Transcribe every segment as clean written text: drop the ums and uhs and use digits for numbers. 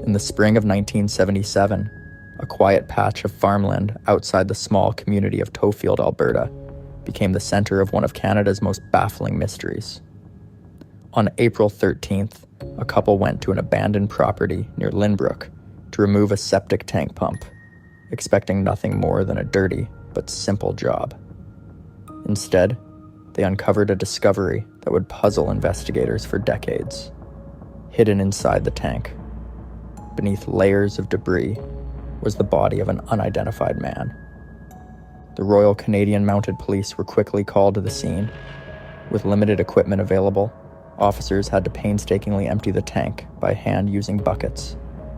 In the spring of 1977, a quiet patch of farmland outside the small community of Tofield, Alberta, became the center of one of Canada's most baffling mysteries. On April 13th, a couple went to an abandoned property near Lynbrook to remove a septic tank pump, expecting nothing more than a dirty but simple job. Instead, they uncovered a discovery that would puzzle investigators for decades. Hidden inside the tank, beneath layers of debris, was the body of an unidentified man. The Royal Canadian Mounted Police were quickly called to the scene. With limited equipment available, officers had to painstakingly empty the tank by hand using buckets,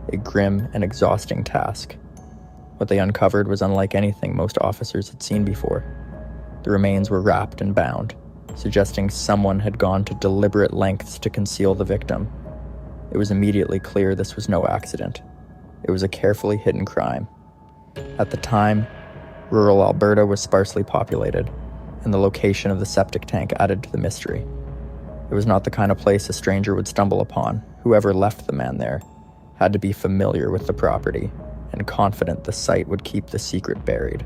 a grim and exhausting task. What they uncovered was unlike anything most officers had seen before. The remains were wrapped and bound, suggesting someone had gone to deliberate lengths to conceal the victim. It was immediately clear this was no accident. It was a carefully hidden crime. At the time, rural Alberta was sparsely populated, and the location of the septic tank added to the mystery. It was not the kind of place a stranger would stumble upon. Whoever left the man there had to be familiar with the property and confident the site would keep the secret buried.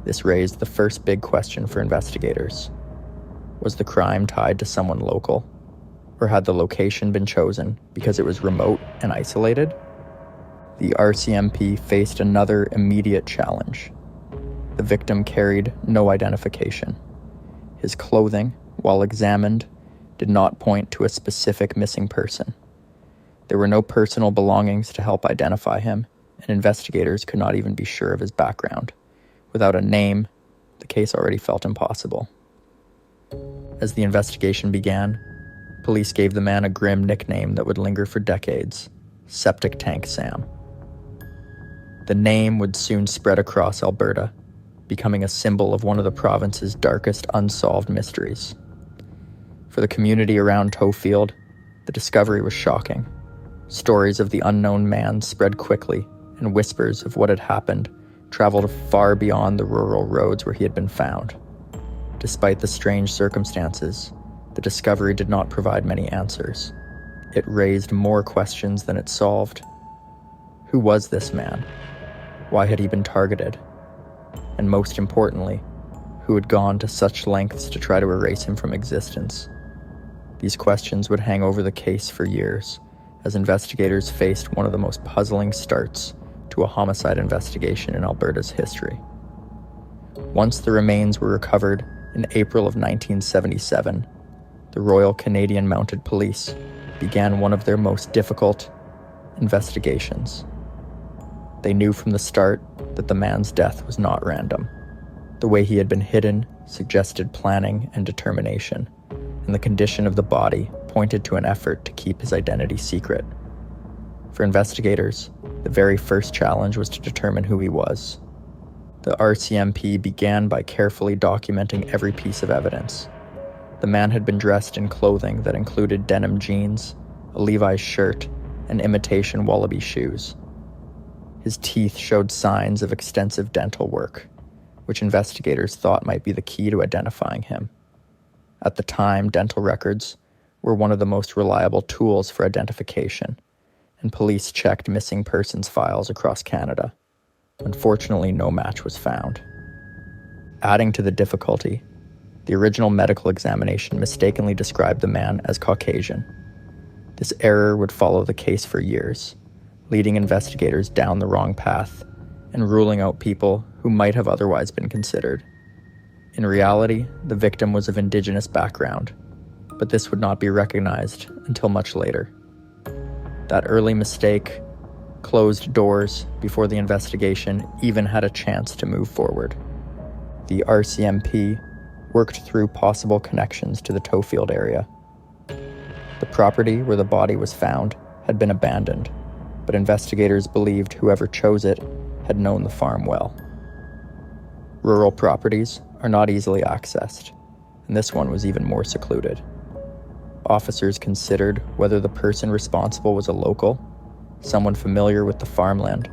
This raised the first big question for investigators. Was the crime tied to someone local? Or had the location been chosen because it was remote and isolated? The RCMP faced another immediate challenge. The victim carried no identification. His clothing, while examined, did not point to a specific missing person. There were no personal belongings to help identify him, and investigators could not even be sure of his background. Without a name, the case already felt impossible. As the investigation began, police gave the man a grim nickname that would linger for decades: Septic Tank Sam. The name would soon spread across Alberta, becoming a symbol of one of the province's darkest unsolved mysteries. For the community around Tofield, the discovery was shocking. Stories of the unknown man spread quickly, and whispers of what had happened traveled far beyond the rural roads where he had been found. Despite the strange circumstances, the discovery did not provide many answers. It raised more questions than it solved. Who was this man? Why had he been targeted? And most importantly, who had gone to such lengths to try to erase him from existence? These questions would hang over the case for years, as investigators faced one of the most puzzling starts to a homicide investigation in Alberta's history. Once the remains were recovered in April of 1977, the Royal Canadian Mounted Police began one of their most difficult investigations. They knew from the start that the man's death was not random. The way he had been hidden suggested planning and determination, and the condition of the body pointed to an effort to keep his identity secret. For investigators, the very first challenge was to determine who he was. The RCMP began by carefully documenting every piece of evidence. The man had been dressed in clothing that included denim jeans, a Levi's shirt, and imitation wallaby shoes. His teeth showed signs of extensive dental work, which investigators thought might be the key to identifying him. At the time, dental records were one of the most reliable tools for identification, and police checked missing persons files across Canada. Unfortunately, no match was found. Adding to the difficulty, the original medical examination mistakenly described the man as Caucasian. This error would follow the case for years, leading investigators down the wrong path and ruling out people who might have otherwise been considered. In reality, the victim was of Indigenous background, but this would not be recognized until much later. That early mistake closed doors before the investigation even had a chance to move forward. The RCMP worked through possible connections to the Tofield area. The property where the body was found had been abandoned, but investigators believed whoever chose it had known the farm well. Rural properties are not easily accessed, and this one was even more secluded. Officers considered whether the person responsible was a local, someone familiar with the farmland,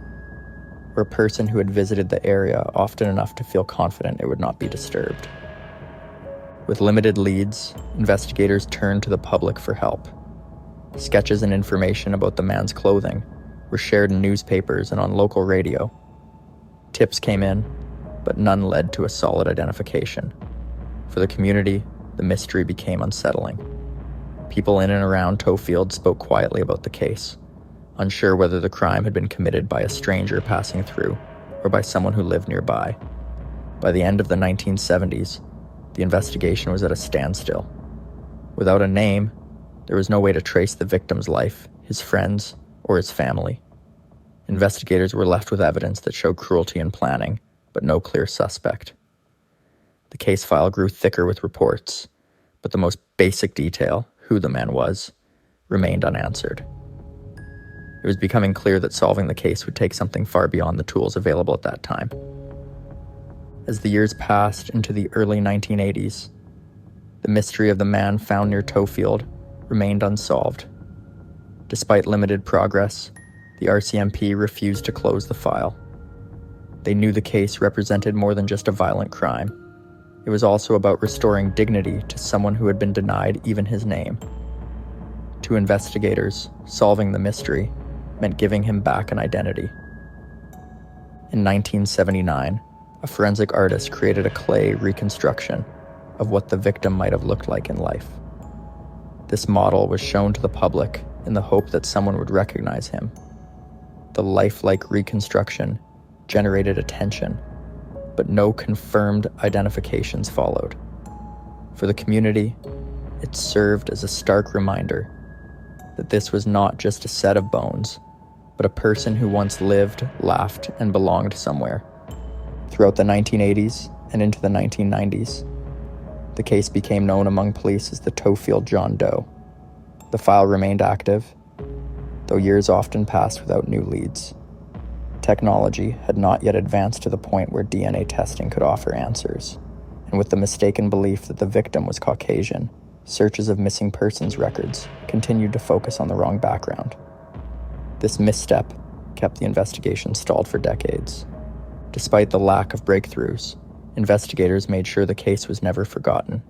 or a person who had visited the area often enough to feel confident it would not be disturbed. With limited leads, investigators turned to the public for help. Sketches and information about the man's clothing were shared in newspapers and on local radio. Tips came in, but none led to a solid identification. For the community, the mystery became unsettling. People in and around Tofield spoke quietly about the case, unsure whether the crime had been committed by a stranger passing through or by someone who lived nearby. By the end of the 1970s, the investigation was at a standstill. Without a name, there was no way to trace the victim's life, his friends, or his family. Investigators were left with evidence that showed cruelty and planning, but no clear suspect. The case file grew thicker with reports, but the most basic detail, who the man was, remained unanswered. It was becoming clear that solving the case would take something far beyond the tools available at that time. As the years passed into the early 1980s, the mystery of the man found near Tofield remained unsolved. Despite limited progress, the RCMP refused to close the file. They knew the case represented more than just a violent crime. It was also about restoring dignity to someone who had been denied even his name. To investigators, solving the mystery meant giving him back an identity. In 1979, a forensic artist created a clay reconstruction of what the victim might have looked like in life. This model was shown to the public in the hope that someone would recognize him. The lifelike reconstruction generated attention, but no confirmed identifications followed. For the community, it served as a stark reminder that this was not just a set of bones, but a person who once lived, laughed, and belonged somewhere. Throughout the 1980s and into the 1990s, the case became known among police as the Tofield John Doe. The file remained active, though years often passed without new leads. Technology had not yet advanced to the point where DNA testing could offer answers, and with the mistaken belief that the victim was Caucasian, searches of missing persons records continued to focus on the wrong background. This misstep kept the investigation stalled for decades. Despite the lack of breakthroughs, investigators made sure the case was never forgotten.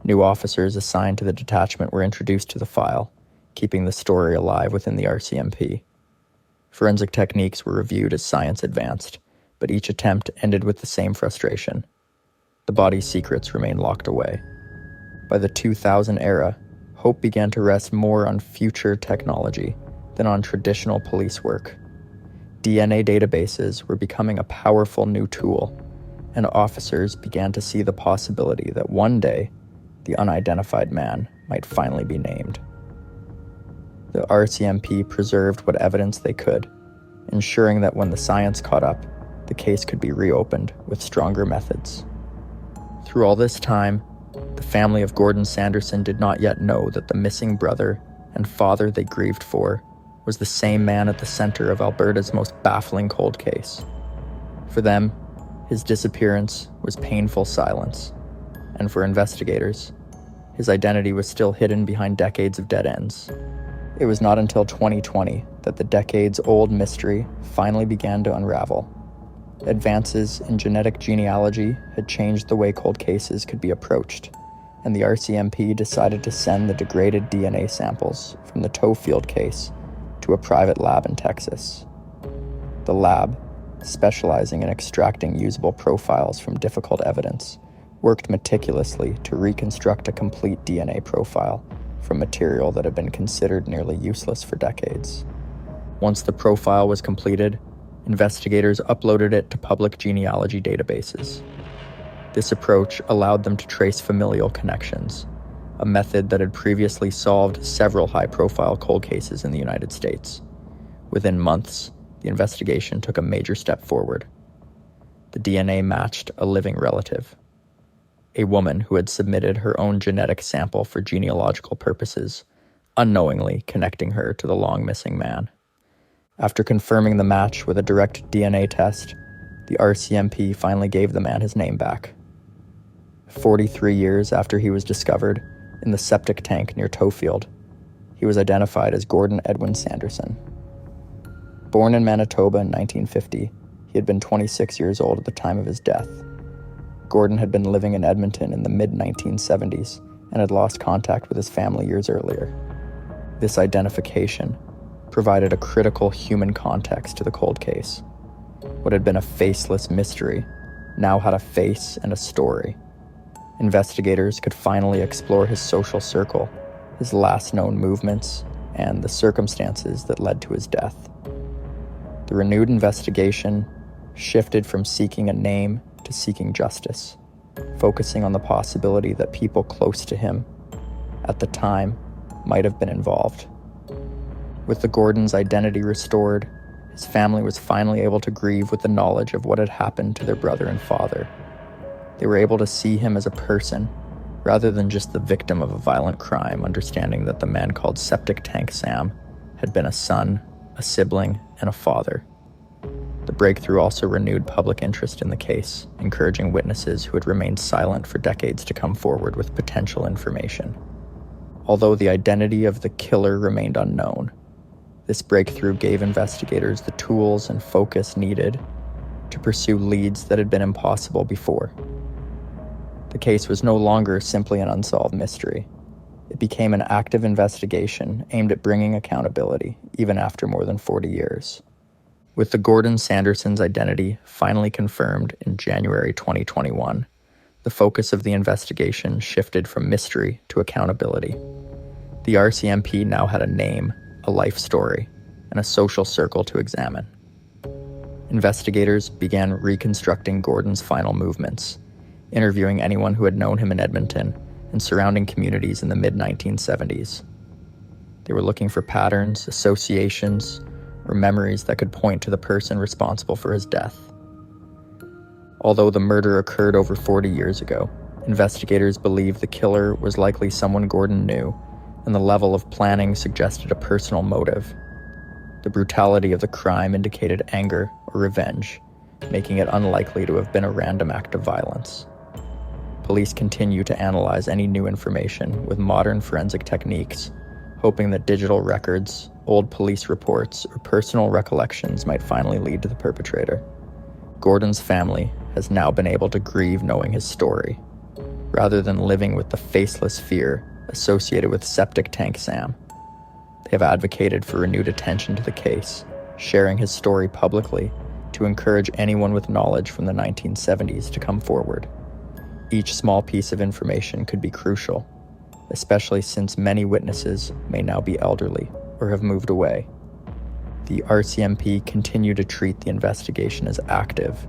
New officers assigned to the detachment were introduced to the file, keeping the story alive within the RCMP. Forensic techniques were reviewed as science advanced, but each attempt ended with the same frustration. The body's secrets remained locked away. By the 2000 era, hope began to rest more on future technology than on traditional police work. DNA databases were becoming a powerful new tool, and officers began to see the possibility that one day, the unidentified man might finally be named. The RCMP preserved what evidence they could, ensuring that when the science caught up, the case could be reopened with stronger methods. Through all this time, the family of Gordon Sanderson did not yet know that the missing brother and father they grieved for was the same man at the center of Alberta's most baffling cold case. For them, his disappearance was painful silence, and for investigators, his identity was still hidden behind decades of dead ends. It was not until 2020 that the decades-old mystery finally began to unravel. Advances in genetic genealogy had changed the way cold cases could be approached, and the RCMP decided to send the degraded DNA samples from the Tofield case to a private lab in Texas. The lab, specializing in extracting usable profiles from difficult evidence, worked meticulously to reconstruct a complete DNA profile from material that had been considered nearly useless for decades. Once the profile was completed, investigators uploaded it to public genealogy databases. This approach allowed them to trace familial connections, a method that had previously solved several high-profile cold cases in the United States. Within months, the investigation took a major step forward. The DNA matched a living relative, a woman who had submitted her own genetic sample for genealogical purposes, unknowingly connecting her to the long-missing man. After confirming the match with a direct DNA test, the RCMP finally gave the man his name back. 43 years after he was discovered in the septic tank near Tofield, he was identified as Gordon Edwin Sanderson. Born in Manitoba in 1950, he had been 26 years old at the time of his death. Gordon had been living in Edmonton in the mid-1970s and had lost contact with his family years earlier. This identification provided a critical human context to the cold case. What had been a faceless mystery now had a face and a story. Investigators could finally explore his social circle, his last known movements, and the circumstances that led to his death. The renewed investigation shifted from seeking a name to seeking justice, focusing on the possibility that people close to him at the time might have been involved. With the Gordons' identity restored, his family was finally able to grieve with the knowledge of what had happened to their brother and father. They were able to see him as a person, rather than just the victim of a violent crime, understanding that the man called Septic Tank Sam had been a son, a sibling, and a father. The breakthrough also renewed public interest in the case, encouraging witnesses who had remained silent for decades to come forward with potential information. Although the identity of the killer remained unknown, this breakthrough gave investigators the tools and focus needed to pursue leads that had been impossible before. The case was no longer simply an unsolved mystery. It became an active investigation aimed at bringing accountability, even after more than 40 years. With the Gordon Sanderson's identity finally confirmed in January 2021, the focus of the investigation shifted from mystery to accountability. The RCMP now had a name, a life story, and a social circle to examine. Investigators began reconstructing Gordon's final movements, interviewing anyone who had known him in Edmonton and surrounding communities in the mid-1970s. They were looking for patterns, associations, or memories that could point to the person responsible for his death. Although the murder occurred over 40 years ago, investigators believe the killer was likely someone Gordon knew, and the level of planning suggested a personal motive. The brutality of the crime indicated anger or revenge, making it unlikely to have been a random act of violence. Police continue to analyze any new information with modern forensic techniques, hoping that digital records, old police reports, or personal recollections might finally lead to the perpetrator. Gordon's family has now been able to grieve knowing his story, rather than living with the faceless fear associated with Septic Tank Sam. They have advocated for renewed attention to the case, sharing his story publicly to encourage anyone with knowledge from the 1970s to come forward. Each small piece of information could be crucial, especially since many witnesses may now be elderly or have moved away. The RCMP continue to treat the investigation as active,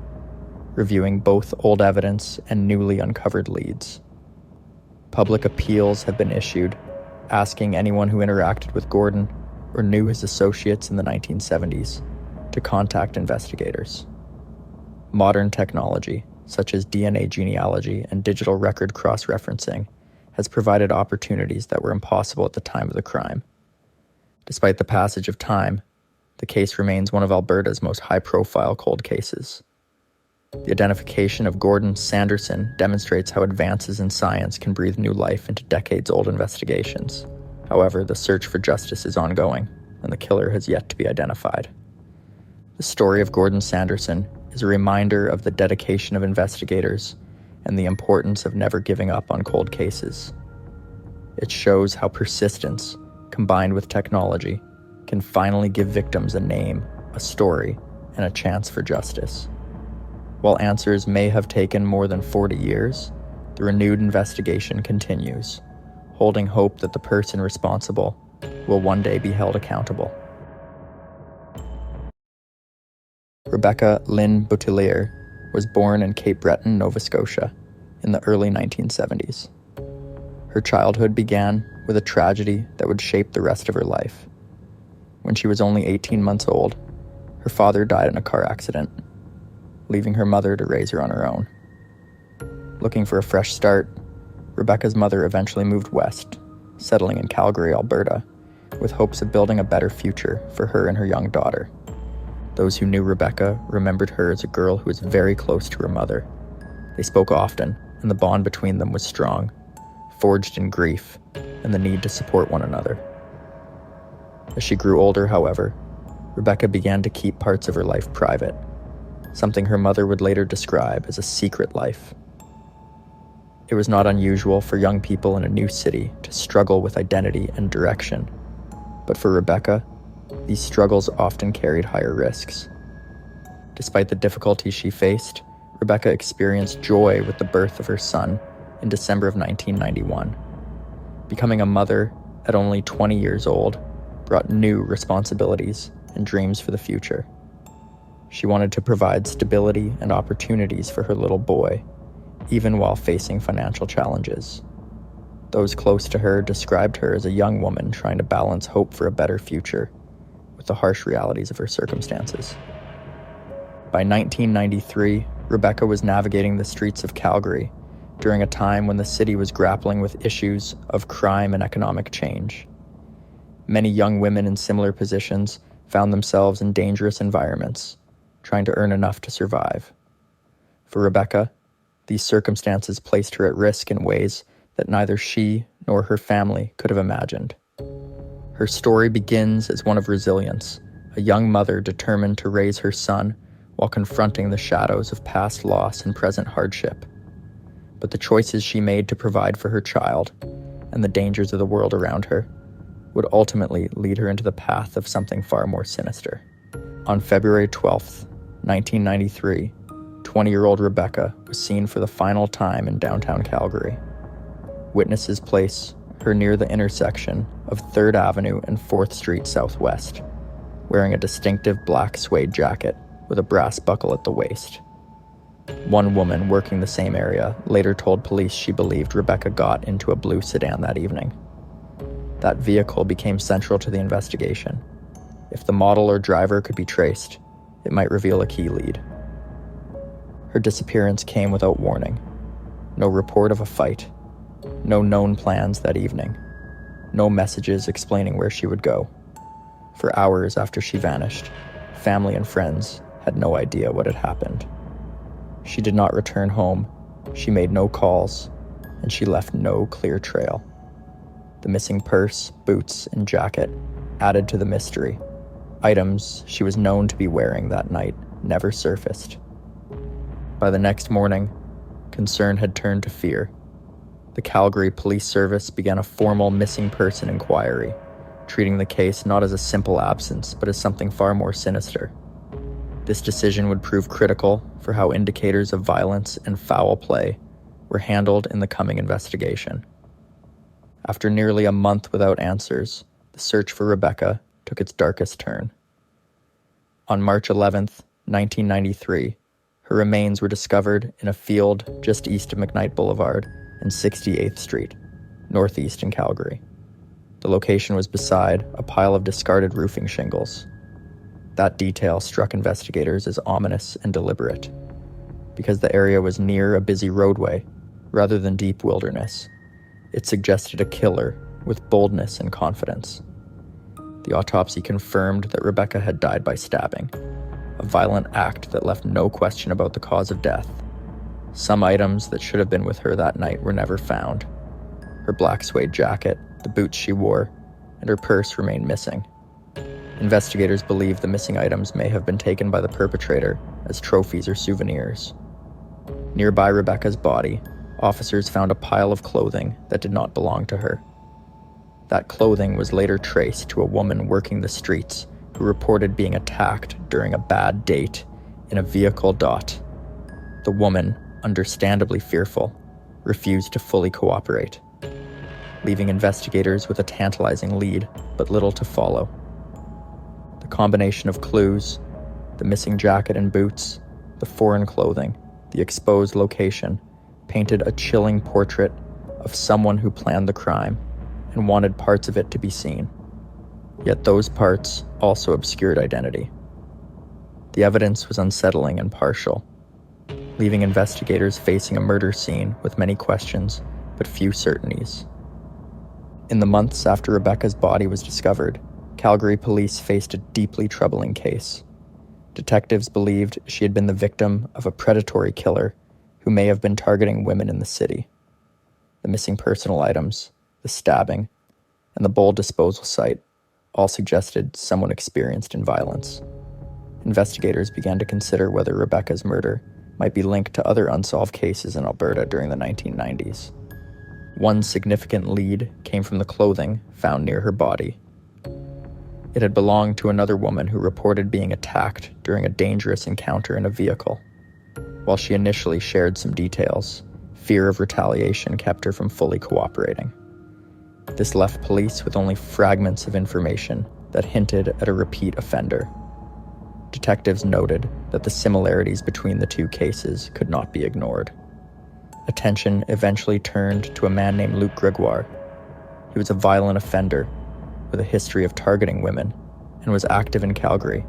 reviewing both old evidence and newly uncovered leads. Public appeals have been issued, asking anyone who interacted with Gordon or knew his associates in the 1970s to contact investigators. Modern technology, such as DNA genealogy and digital record cross-referencing, has provided opportunities that were impossible at the time of the crime. Despite the passage of time, the case remains one of Alberta's most high-profile cold cases. The identification of Gordon Sanderson demonstrates how advances in science can breathe new life into decades-old investigations. However, the search for justice is ongoing, and the killer has yet to be identified. The story of Gordon Sanderson is a reminder of the dedication of investigators and the importance of never giving up on cold cases. It shows how persistence, combined with technology, can finally give victims a name, a story, and a chance for justice. While answers may have taken more than 40 years, the renewed investigation continues, holding hope that the person responsible will one day be held accountable. Rebecca Lynn Boutilier was born in Cape Breton, Nova Scotia, in the early 1970s. Her childhood began with a tragedy that would shape the rest of her life. When she was only 18 months old, her father died in a car accident, leaving her mother to raise her on her own. Looking for a fresh start, Rebecca's mother eventually moved west, settling in Calgary, Alberta, with hopes of building a better future for her and her young daughter. Those who knew Rebecca remembered her as a girl who was very close to her mother. They spoke often, and the bond between them was strong, forged in grief and the need to support one another. As she grew older, however, Rebecca began to keep parts of her life private, something her mother would later describe as a secret life. It was not unusual for young people in a new city to struggle with identity and direction, but for Rebecca, these struggles often carried higher risks. Despite the difficulties she faced, Rebecca experienced joy with the birth of her son in December of 1991. Becoming a mother at only 20 years old brought new responsibilities and dreams for the future. She wanted to provide stability and opportunities for her little boy, even while facing financial challenges. Those close to her described her as a young woman trying to balance hope for a better future with the harsh realities of her circumstances. By 1993, Rebecca was navigating the streets of Calgary during a time when the city was grappling with issues of crime and economic change. Many young women in similar positions found themselves in dangerous environments, trying to earn enough to survive. For Rebecca, these circumstances placed her at risk in ways that neither she nor her family could have imagined. Her story begins as one of resilience, a young mother determined to raise her son while confronting the shadows of past loss and present hardship. But the choices she made to provide for her child and the dangers of the world around her would ultimately lead her into the path of something far more sinister. On February 12th, 1993, 20-year-old Rebecca was seen for the final time in downtown Calgary. Witnesses place her near the intersection of 3rd Avenue and 4th Street Southwest, wearing a distinctive black suede jacket with a brass buckle at the waist. One woman working the same area later told police she believed Rebecca got into a blue sedan that evening. That vehicle became central to the investigation. If the model or driver could be traced, it might reveal a key lead. Her disappearance came without warning. No report of a fight. No known plans that evening. No messages explaining where she would go. For hours after she vanished, family and friends had no idea what had happened. She did not return home, she made no calls, and she left no clear trail. The missing purse, boots, and jacket added to the mystery. Items she was known to be wearing that night never surfaced. By the next morning, concern had turned to fear. The Calgary Police Service began a formal missing person inquiry, treating the case not as a simple absence, but as something far more sinister. This decision would prove critical for how indicators of violence and foul play were handled in the coming investigation. After nearly a month without answers, the search for Rebecca took its darkest turn. On March 11th, 1993, her remains were discovered in a field just east of McKnight Boulevard and 68th Street, northeast in Calgary. The location was beside a pile of discarded roofing shingles. That detail struck investigators as ominous and deliberate, because the area was near a busy roadway rather than deep wilderness. It suggested a killer with boldness and confidence. The autopsy confirmed that Rebecca had died by stabbing, a violent act that left no question about the cause of death. Some items that should have been with her that night were never found. Her black suede jacket, the boots she wore, and her purse remained missing. Investigators believe the missing items may have been taken by the perpetrator as trophies or souvenirs. Nearby Rebecca's body, officers found a pile of clothing that did not belong to her. That clothing was later traced to a woman working the streets who reported being attacked during a bad date in a vehicle. The woman, understandably fearful, refused to fully cooperate, leaving investigators with a tantalizing lead but little to follow. The combination of clues, the missing jacket and boots, the foreign clothing, the exposed location, painted a chilling portrait of someone who planned the crime and wanted parts of it to be seen. Yet those parts also obscured identity. The evidence was unsettling and partial, leaving investigators facing a murder scene with many questions but few certainties. In the months after Rebecca's body was discovered, Calgary police faced a deeply troubling case. Detectives believed she had been the victim of a predatory killer who may have been targeting women in the city. The missing personal items, the stabbing, and the bold disposal site all suggested someone experienced in violence. Investigators began to consider whether Rebecca's murder might be linked to other unsolved cases in Alberta during the 1990s. One significant lead came from the clothing found near her body. It had belonged to another woman who reported being attacked during a dangerous encounter in a vehicle. While she initially shared some details, fear of retaliation kept her from fully cooperating. This left police with only fragments of information that hinted at a repeat offender. Detectives noted that the similarities between the two cases could not be ignored. Attention eventually turned to a man named Luc Gregoire. He was a violent offender with a history of targeting women and was active in Calgary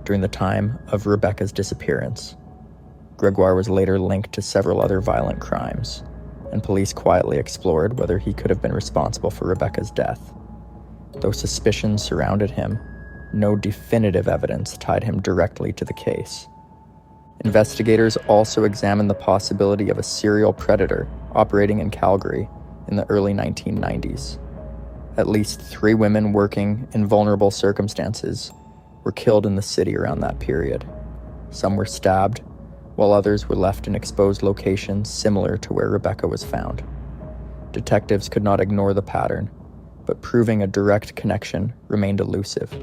during the time of Rebecca's disappearance. Gregoire was later linked to several other violent crimes, and police quietly explored whether he could have been responsible for Rebecca's death. Though suspicions surrounded him, no definitive evidence tied him directly to the case. Investigators also examined the possibility of a serial predator operating in Calgary in the early 1990s. At least 3 women working in vulnerable circumstances were killed in the city around that period. Some were stabbed, while others were left in exposed locations similar to where Rebecca was found. Detectives could not ignore the pattern, but proving a direct connection remained elusive.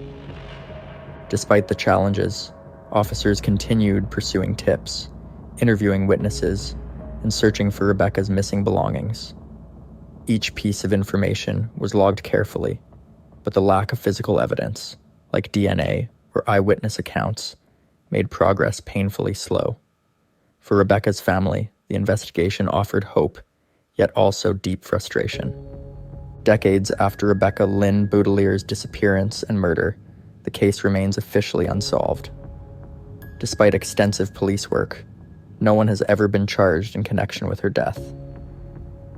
Despite the challenges, officers continued pursuing tips, interviewing witnesses, and searching for Rebecca's missing belongings. Each piece of information was logged carefully, but the lack of physical evidence, like DNA or eyewitness accounts, made progress painfully slow. For Rebecca's family, the investigation offered hope, yet also deep frustration. Decades after Rebecca Lynn Boutilier's disappearance and murder, the case remains officially unsolved. Despite extensive police work, no one has ever been charged in connection with her death.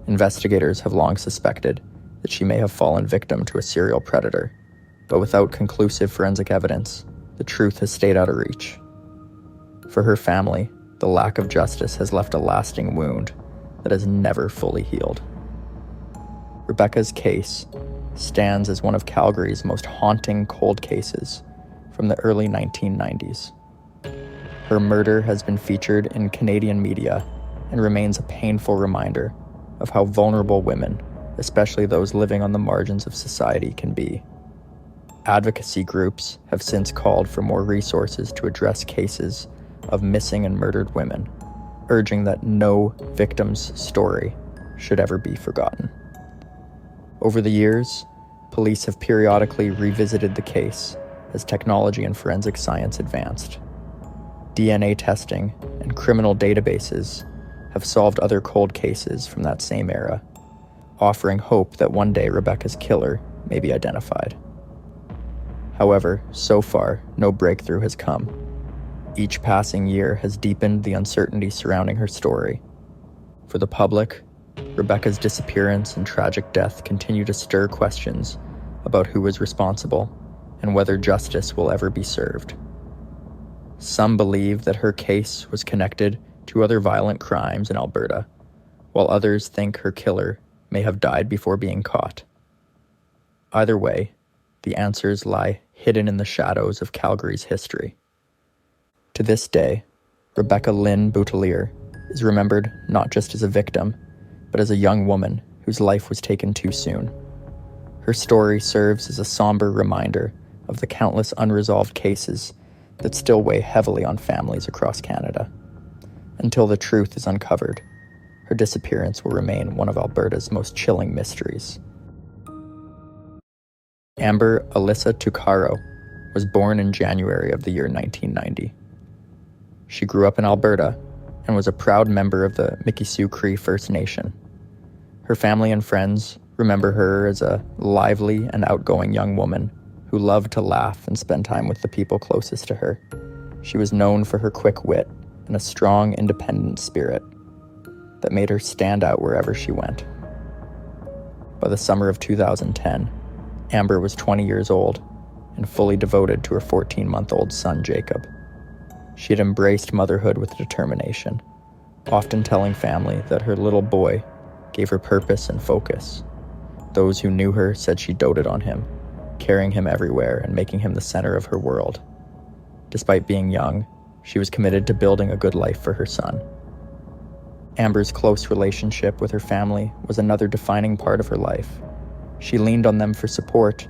Investigators have long suspected that she may have fallen victim to a serial predator, but without conclusive forensic evidence, the truth has stayed out of reach. For her family, the lack of justice has left a lasting wound that has never fully healed. Rebecca's case stands as one of Calgary's most haunting cold cases from the early 1990s. Her murder has been featured in Canadian media and remains a painful reminder of how vulnerable women, especially those living on the margins of society, can be. Advocacy groups have since called for more resources to address cases of missing and murdered women, urging that no victim's story should ever be forgotten. Over the years, police have periodically revisited the case as technology and forensic science advanced. DNA testing and criminal databases have solved other cold cases from that same era, offering hope that one day Rebecca's killer may be identified. However, so far, no breakthrough has come. Each passing year has deepened the uncertainty surrounding her story. For the public, Rebecca's disappearance and tragic death continue to stir questions about who was responsible and whether justice will ever be served. Some believe that her case was connected to other violent crimes in Alberta, while others think her killer may have died before being caught. Either way, the answers lie hidden in the shadows of Calgary's history. To this day, Rebecca Lynn Boutilier is remembered not just as a victim, but as a young woman whose life was taken too soon. Her story serves as a somber reminder of the countless unresolved cases that still weigh heavily on families across Canada. Until the truth is uncovered, her disappearance will remain one of Alberta's most chilling mysteries. Amber Alyssa Tuccaro was born in January of the year 1990. She grew up in Alberta and was a proud member of the Mikisew Cree First Nation. Her family and friends remember her as a lively and outgoing young woman who loved to laugh and spend time with the people closest to her. She was known for her quick wit and a strong, independent spirit that made her stand out wherever she went. By the summer of 2010, Amber was 20 years old and fully devoted to her 14-month-old son, Jacob. She had embraced motherhood with determination, often telling family that her little boy gave her purpose and focus. Those who knew her said she doted on him, carrying him everywhere and making him the center of her world. Despite being young, she was committed to building a good life for her son. Amber's close relationship with her family was another defining part of her life. She leaned on them for support,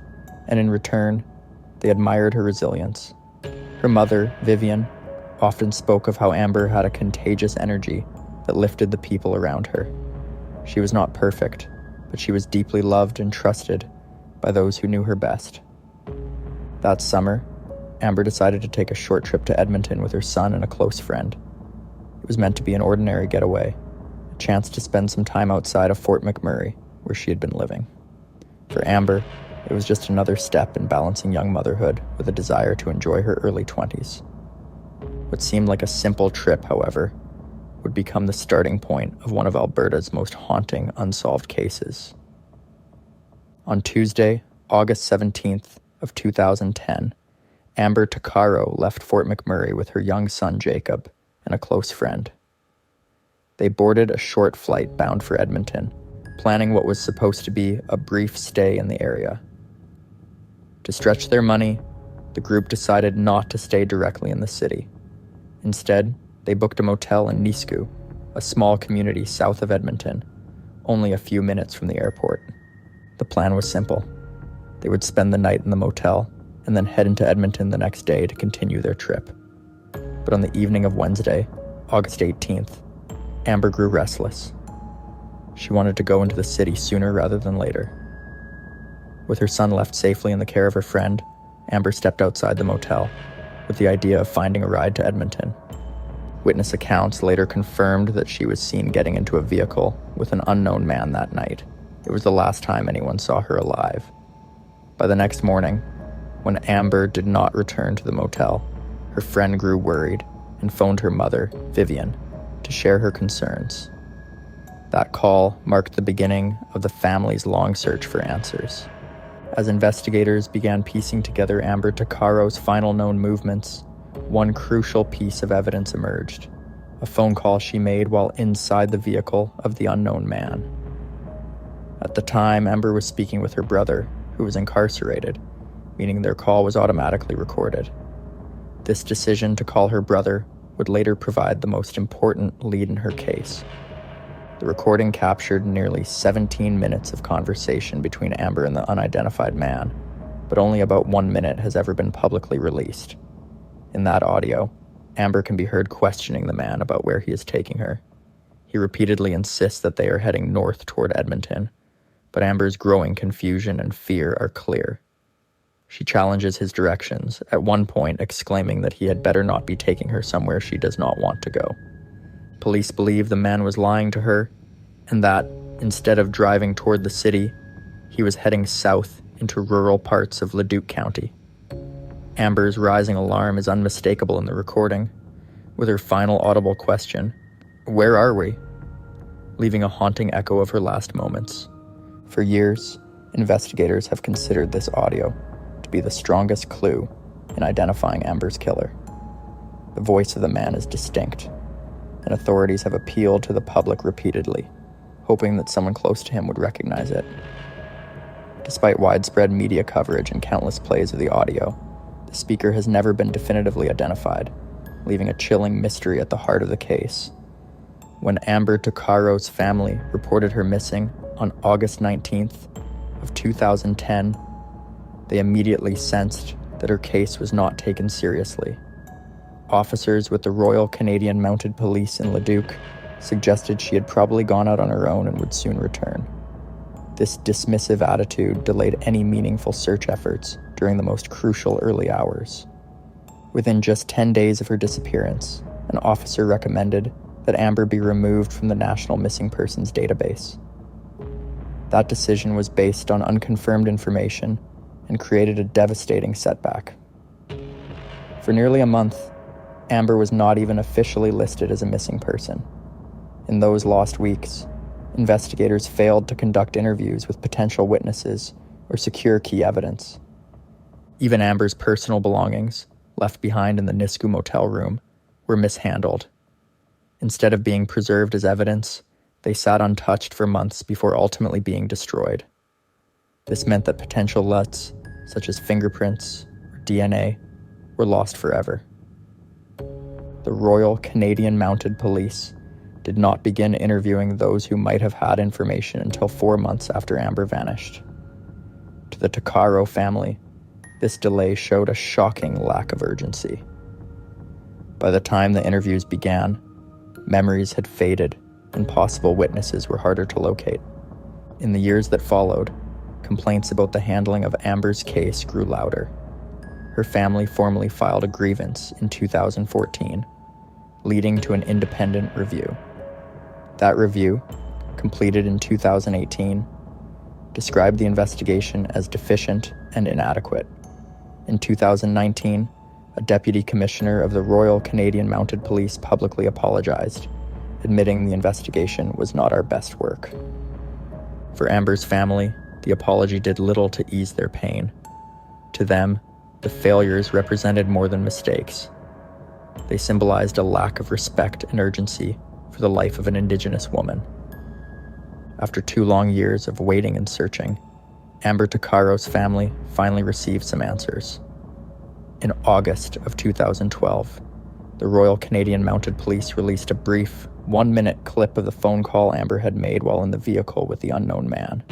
and in return, They admired her resilience. Her mother, Vivian, often spoke of how Amber had a contagious energy that lifted the people around her. She was not perfect, but she was deeply loved and trusted by those who knew her best. That summer, Amber decided to take a short trip to Edmonton with her son and a close friend. It was meant to be an ordinary getaway, a chance to spend some time outside of Fort McMurray, where she had been living. For Amber, it was just another step in balancing young motherhood with a desire to enjoy her early 20s. What seemed like a simple trip, however, would become the starting point of one of Alberta's most haunting unsolved cases. On Tuesday, August 17th of 2010, Amber Tuccaro left Fort McMurray with her young son Jacob and a close friend. They boarded a short flight bound for Edmonton, planning what was supposed to be a brief stay in the area. To stretch their money, the group decided not to stay directly in the city. Instead, they booked a motel in Nisku, a small community south of Edmonton, only a few minutes from the airport. The plan was simple. They would spend the night in the motel and then head into Edmonton the next day to continue their trip. But on the evening of Wednesday, August 18th, Amber grew restless. She wanted to go into the city sooner rather than later. With her son left safely in the care of her friend, Amber stepped outside the motel with the idea of finding a ride to Edmonton. Witness accounts later confirmed that she was seen getting into a vehicle with an unknown man that night. It was the last time anyone saw her alive. By the next morning, when Amber did not return to the motel, her friend grew worried and phoned her mother, Vivian, to share her concerns. That call marked the beginning of the family's long search for answers. As investigators began piecing together Amber Tuccaro's final known movements, one crucial piece of evidence emerged: a phone call she made while inside the vehicle of the unknown man. At the time, Amber was speaking with her brother, who was incarcerated, meaning their call was automatically recorded. This decision to call her brother would later provide the most important lead in her case. The recording captured nearly 17 minutes of conversation between Amber and the unidentified man, but only about 1 minute has ever been publicly released. In that audio, Amber can be heard questioning the man about where he is taking her. He repeatedly insists that they are heading north toward Edmonton, but Amber's growing confusion and fear are clear. She challenges his directions, at one point exclaiming that he had better not be taking her somewhere she does not want to go. Police believe the man was lying to her, and that, instead of driving toward the city, he was heading south into rural parts of Leduc County. Amber's rising alarm is unmistakable in the recording, with her final audible question, "Where are we?" leaving a haunting echo of her last moments. For years, investigators have considered this audio to be the strongest clue in identifying Amber's killer. The voice of the man is distinct, and authorities have appealed to the public repeatedly, hoping that someone close to him would recognize it. Despite widespread media coverage and countless plays of the audio, the speaker has never been definitively identified, leaving a chilling mystery at the heart of the case. When Amber Tuccaro's family reported her missing on August 19th of 2010, they immediately sensed that her case was not taken seriously. Officers with the Royal Canadian Mounted Police in Leduc suggested she had probably gone out on her own and would soon return. This dismissive attitude delayed any meaningful search efforts during the most crucial early hours. Within just 10 days of her disappearance, an officer recommended that Amber be removed from the National Missing Persons database. That decision was based on unconfirmed information and created a devastating setback. For nearly a month, Amber was not even officially listed as a missing person. In those lost weeks, investigators failed to conduct interviews with potential witnesses or secure key evidence. Even Amber's personal belongings, left behind in the Nisku motel room, were mishandled. Instead of being preserved as evidence, they sat untouched for months before ultimately being destroyed. This meant that potential LUTs, such as fingerprints or DNA, were lost forever. The Royal Canadian Mounted Police did not begin interviewing those who might have had information until 4 months after Amber vanished. To the Tuccaro family, This delay showed a shocking lack of urgency. By the time the interviews began, memories had faded and possible witnesses were harder to locate. In the years that followed, complaints about the handling of Amber's case grew louder. Her family formally filed a grievance in 2014, leading to an independent review. That review, completed in 2018, described the investigation as deficient and inadequate. In 2019, a deputy commissioner of the Royal Canadian Mounted Police publicly apologized, admitting the investigation was not our best work. For Amber's family, the apology did little to ease their pain. To them, the failures represented more than mistakes. They symbolized a lack of respect and urgency for the life of an Indigenous woman. After 2 long years of waiting and searching, Amber Tuccaro's family finally received some answers. In August of 2012, the Royal Canadian Mounted Police released a brief, 1-minute clip of the phone call Amber had made while in the vehicle with the unknown man.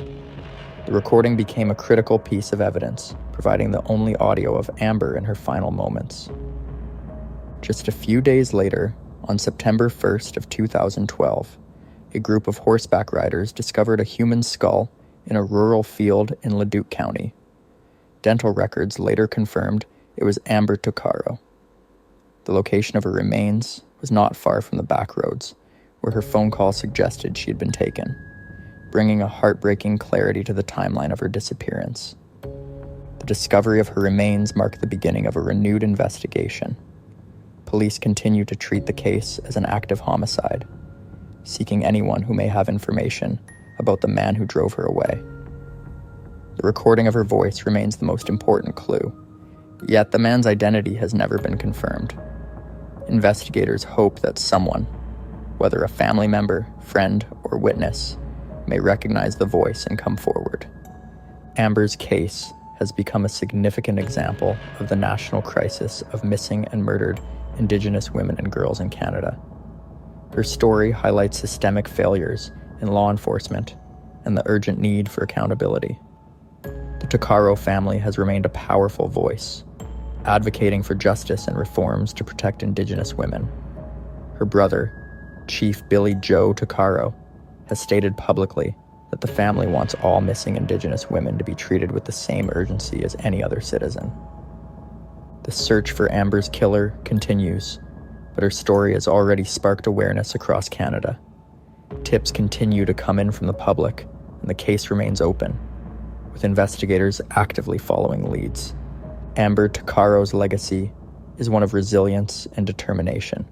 The recording became a critical piece of evidence, providing the only audio of Amber in her final moments. Just a few days later, on September 1st of 2012, a group of horseback riders discovered a human skull in a rural field in Leduc County. Dental records later confirmed it was Amber Tuccaro. The location of her remains was not far from the back roads, where her phone call suggested she had been taken, bringing a heartbreaking clarity to the timeline of her disappearance. The discovery of her remains marked the beginning of a renewed investigation. Police continue to treat the case as an active homicide, seeking anyone who may have information about the man who drove her away. The recording of her voice remains the most important clue, yet the man's identity has never been confirmed. Investigators hope that someone, whether a family member, friend, or witness, may recognize the voice and come forward. Amber's case has become a significant example of the national crisis of missing and murdered Indigenous women and girls in Canada. Her story highlights systemic failures in law enforcement and the urgent need for accountability. The Tuccaro family has remained a powerful voice, advocating for justice and reforms to protect Indigenous women. Her brother, Chief Billy Joe Tuccaro, has stated publicly that the family wants all missing Indigenous women to be treated with the same urgency as any other citizen. The search for Amber's killer continues, but her story has already sparked awareness across Canada. Tips continue to come in from the public, and the case remains open, with investigators actively following leads. Amber Tuccaro's legacy is one of resilience and determination.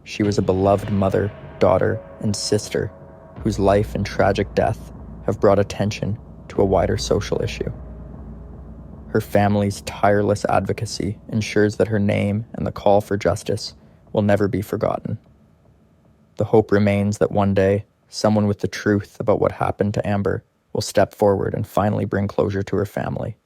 She was a beloved mother, daughter, and sister whose life and tragic death have brought attention to a wider social issue. Her family's tireless advocacy ensures that her name and the call for justice will never be forgotten. The hope remains that one day, someone with the truth about what happened to Amber will step forward and finally bring closure to her family.